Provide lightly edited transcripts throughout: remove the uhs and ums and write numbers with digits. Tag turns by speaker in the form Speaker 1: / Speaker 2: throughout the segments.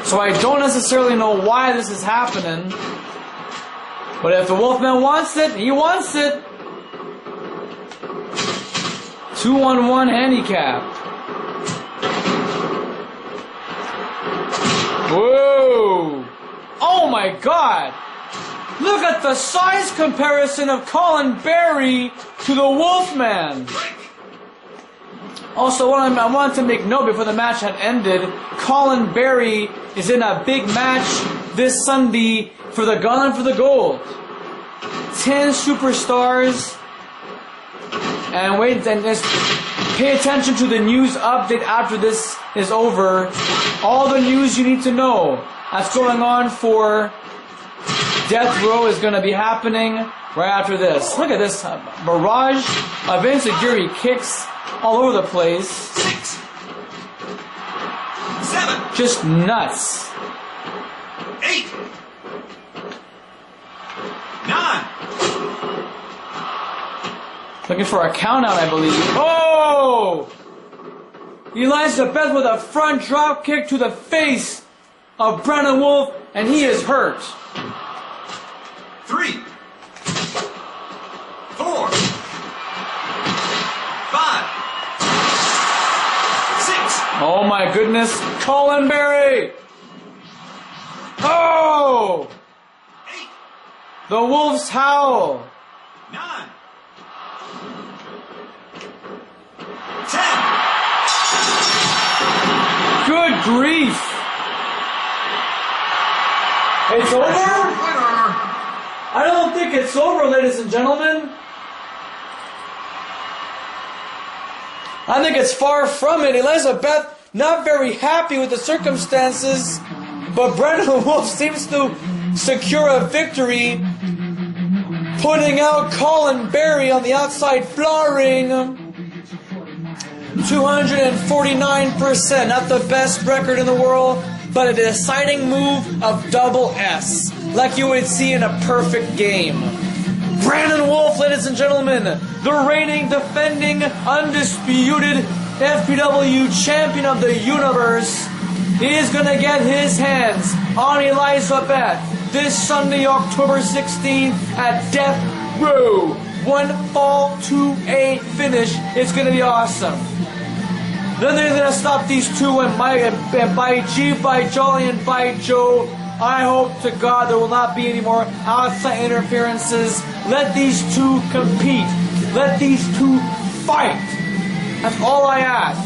Speaker 1: So I don't necessarily know why this is happening. But if the Wolfman wants it, he wants it. 2-on-1 handicap. Whoa! Oh my god! Look at the size comparison of Colin Berry to the Wolfman! Also, I wanted to make note before the match had ended, Colin Berry is in a big match this Sunday for the Gauntlet for the Gold. 10 superstars. And wait, and just pay attention to the news update after this is over. All the news you need to know that's going on for Death Row is going to be happening right after this. Look at this barrage of insecurity kicks all over the place.
Speaker 2: 6, 7,
Speaker 1: just nuts.
Speaker 2: 8, 9.
Speaker 1: Looking for a count out, I believe. Oh! Elizabeth with a front drop kick to the face of Brandon Wolf, and he is hurt.
Speaker 2: 3, 4, 5, 6.
Speaker 1: Oh my goodness, Colin Berry! Oh!
Speaker 2: 8,
Speaker 1: The Wolves howl.
Speaker 2: 9, 10.
Speaker 1: Good grief! It's over? I don't think it's over, ladies and gentlemen. I think it's far from it. Elizabeth, not very happy with the circumstances, but Brandon Wolf seems to secure a victory, putting out Colin Berry on the outside flooring. 249%, not the best record in the world, but a deciding move of double S, like you would see in a perfect game. Brandon Wolf, ladies and gentlemen, the reigning, defending, undisputed FPW champion of the universe, is going to get his hands on Elizabeth this Sunday, October 16th at Death Row. 1 fall, 2A finish. It's going to be awesome. Then they're going to stop these two, and by G, by Jolly, and by Joe, I hope to God there will not be any more outside interferences. Let these two compete. Let these two fight. That's all I ask.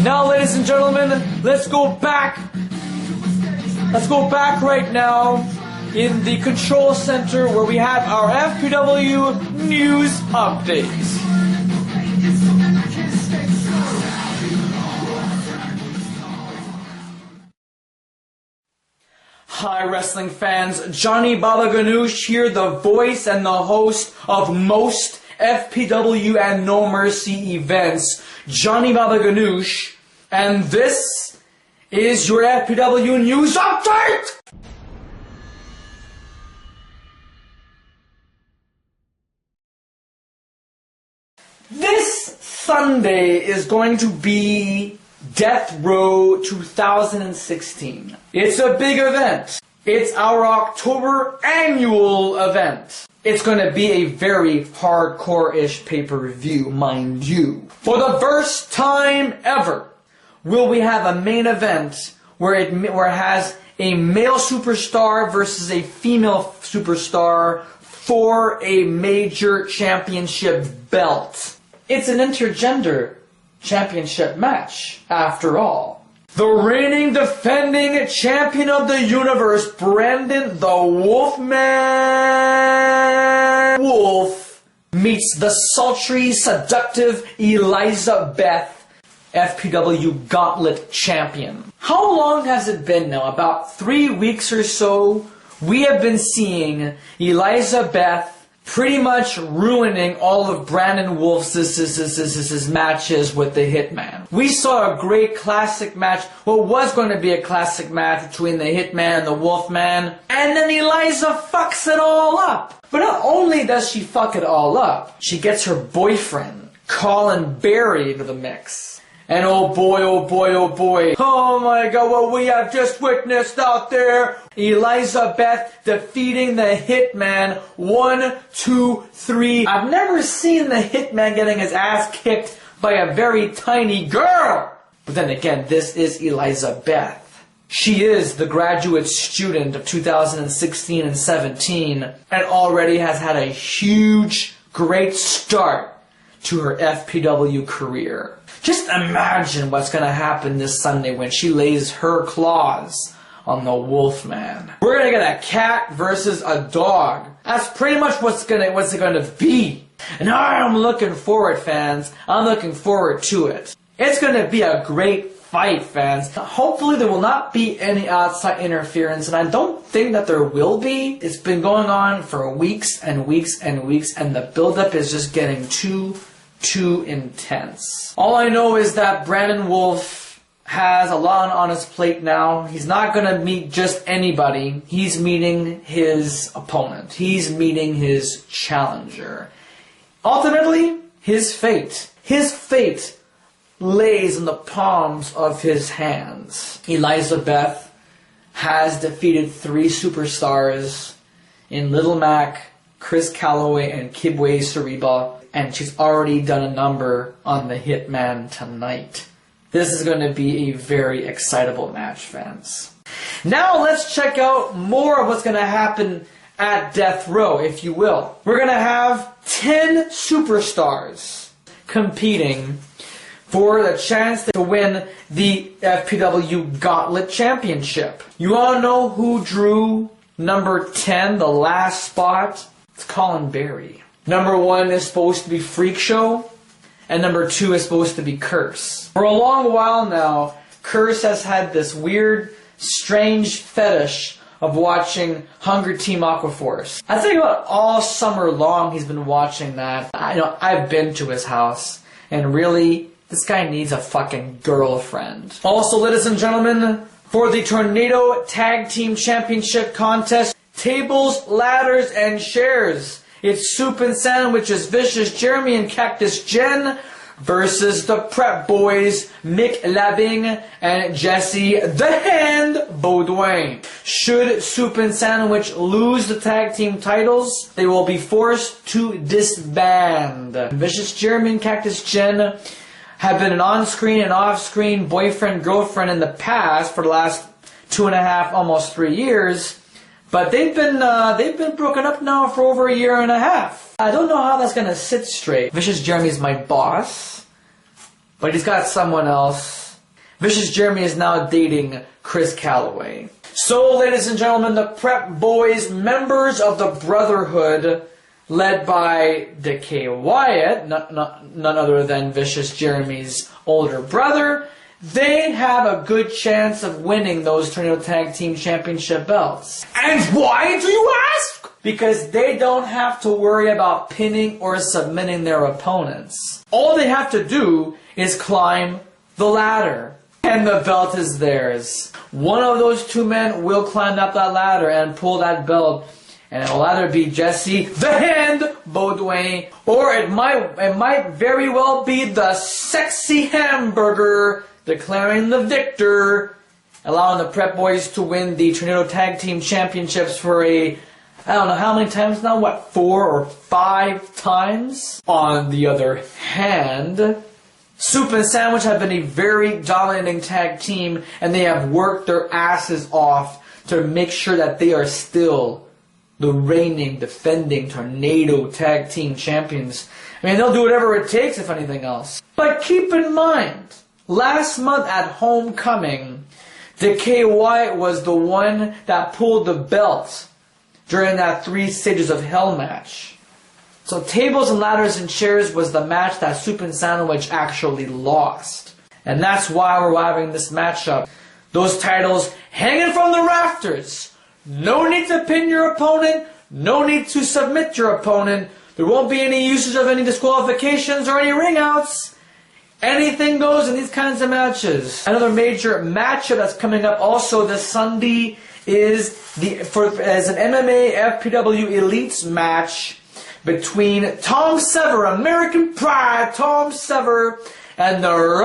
Speaker 1: Now, ladies and gentlemen, let's go back. Let's go back right now in the control center where we have our FPW news updates. Hi wrestling fans, Johnny Baba Ganoush here, the voice and the host of most FPW and No Mercy events, Johnny Baba Ganoush, and this is your FPW news update! This Sunday is going to be Death Row 2016. It's a big event. It's our October annual event. It's going to be a very hardcore-ish pay-per-view, mind you. For the first time ever, will we have a main event where it has a male superstar versus a female superstar for a major championship belt. It's an intergender championship match, after all. The reigning, defending champion of the universe, Brandon the Wolfman Wolf, meets the sultry, seductive Elizabeth, FPW Gauntlet champion. How long has it been now? About 3 weeks or so? We have been seeing Elizabeth pretty much ruining all of Brandon Wolf's matches with the Hitman. We saw a great classic match, what was going to be a classic match between the Hitman and the Wolfman, and then Eliza fucks it all up. But not only does she fuck it all up, she gets her boyfriend, Colin Berry into the mix. And oh boy, oh boy, oh boy. Oh my god, what we have just witnessed out there. Elizabeth defeating the Hitman. 1, 2, 3. I've never seen the Hitman getting his ass kicked by a very tiny girl. But then again, this is Elizabeth. She is the graduate student of 2016 and 17 and already has had a huge, great start to her FPW career. Just imagine what's going to happen this Sunday when she lays her claws on the Wolfman. We're going to get a cat versus a dog. That's pretty much what's it going to be. And I'm looking forward, fans. I'm looking forward to it. It's going to be a great fight, fans. Hopefully there will not be any outside interference, and I don't think that there will be. It's been going on for weeks and weeks and weeks, and the buildup is just getting too intense. All I know is that Brandon Wolf has a lot on his plate now. He's not going to meet just anybody. He's meeting his opponent. He's meeting his challenger. Ultimately, his fate. His fate lays in the palms of his hands. Elizabeth has defeated 3 superstars in Little Mac, Chris Calloway, and Kibwe Sariba, and she's already done a number on the Hitman tonight. This is going to be a very excitable match, fans. Now let's check out more of what's going to happen at Death Row, if you will. We're going to have 10 superstars competing for the chance to win the FPW Gauntlet Championship. You all know who drew number 10, the last spot? It's Colin Berry. Number 1 is supposed to be Freak Show, and number 2 is supposed to be Curse. For a long while now, Curse has had this weird, strange fetish of watching Hunger Team Aquaforce. I think about all summer long he's been watching that. I've been to his house, and really, this guy needs a fucking girlfriend. Also, ladies and gentlemen, for the Tornado Tag Team Championship contest, tables, ladders, and chairs. It's Soup and Sandwiches, Vicious Jeremy and Cactus Jen versus the Prep Boys, Mick Labbing and Jesse the Hand Baudouin. Should Soup and Sandwich lose the tag team titles, they will be forced to disband. Vicious Jeremy and Cactus Jen have been an on-screen and off-screen boyfriend-girlfriend in the past for the last 2.5, almost 3 years. But they've been broken up now for over a year and a half. I don't know how that's gonna sit straight. Vicious Jeremy's my boss, but he's got someone else. Vicious Jeremy is now dating Chris Calloway. So, ladies and gentlemen, the Prep Boys, members of the Brotherhood, led by Decay Wyatt, none other than Vicious Jeremy's older brother, they have a good chance of winning those Tornado Tag Team Championship belts. And why, do you ask? Because they don't have to worry about pinning or submitting their opponents. All they have to do is climb the ladder, and the belt is theirs. One of those 2 men will climb up that ladder and pull that belt, and it will either be Jesse the Hand Baudouin, or it might very well be the Sexy Hamburger declaring the victor, allowing the Prep Boys to win the Tornado Tag Team Championships for I don't know how many times now, 4 or 5 times? On the other hand, Soup and Sandwich have been a very dominating tag team, and they have worked their asses off to make sure that they are still the reigning, defending Tornado Tag Team Champions. I mean, they'll do whatever it takes, if anything else. But keep in mind, last month at Homecoming, Decay Wyatt was the one that pulled the belt during that 3 Stages of Hell match. So Tables and Ladders and Chairs was the match that Soup and Sandwich actually lost. And that's why we're having this matchup. Those titles hanging from the rafters. No need to pin your opponent. No need to submit your opponent. There won't be any usage of any disqualifications or any ring outs. Anything goes in these kinds of matches. Another major matchup that's coming up also this Sunday is as an MMA FPW Elites match between Tom Sever, American Pride, Tom Sever, and the Russian